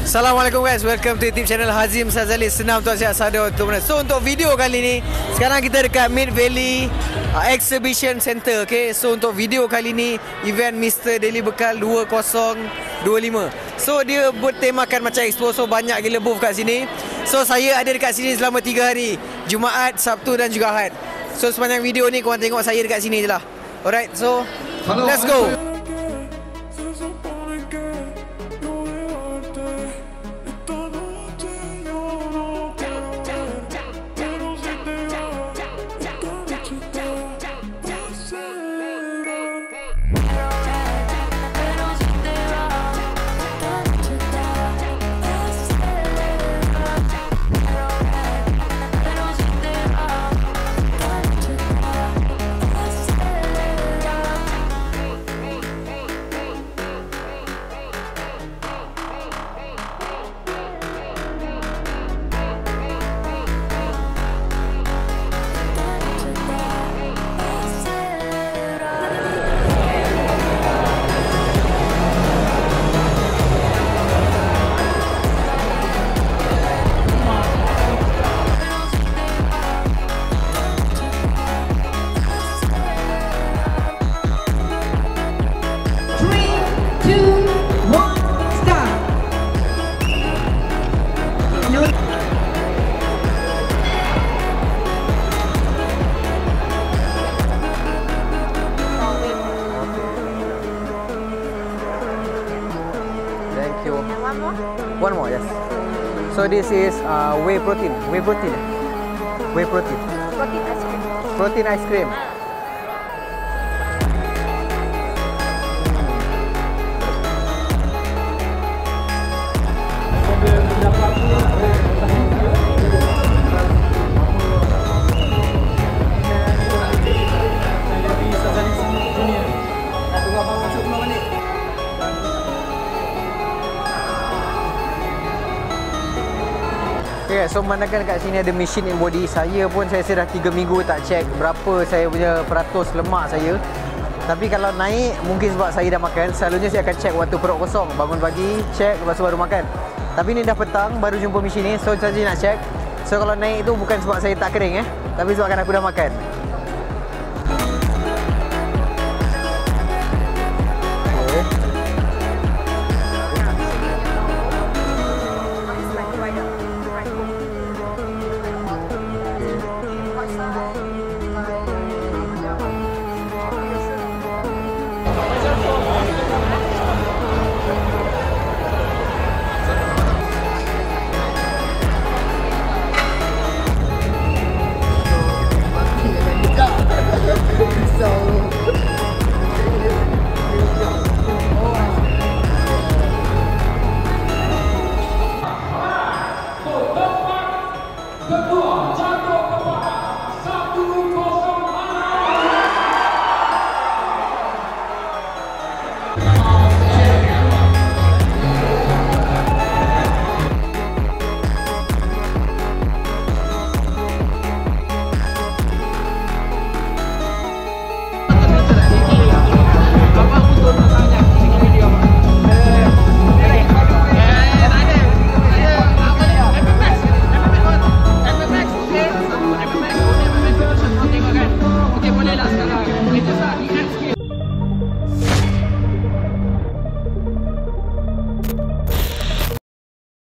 Assalamualaikum guys, welcome to YouTube channel Hazim Sazali. Senam tuan sihat sada untuk mana. So untuk video kali ni, sekarang kita dekat Mid Valley Exhibition Center. Okay, so untuk video kali ni, event Mr. Daily Bekal 2025. So dia bertemakan macam expo, so banyak gila booth kat sini. So saya ada dekat sini selama 3 hari, Jumaat, Sabtu dan juga Ahad. So sepanjang video ni korang tengok saya dekat sini je lah. Alright, so let's go. One more, yes. So this is whey protein. Whey protein. Protein ice cream. Protein ice cream. Okay, so memandangkan kat sini ada machine in body. Saya pun saya dah 3 minggu tak check berapa saya punya peratus lemak saya. Tapi kalau naik mungkin sebab saya dah makan. Selalunya saya akan check waktu perut kosong, bangun pagi, check, lepas tu baru makan. Tapi ni dah petang baru jumpa machine ni, so saya nak check. So kalau naik tu bukan sebab saya tak kering tapi sebabkan aku dah makan.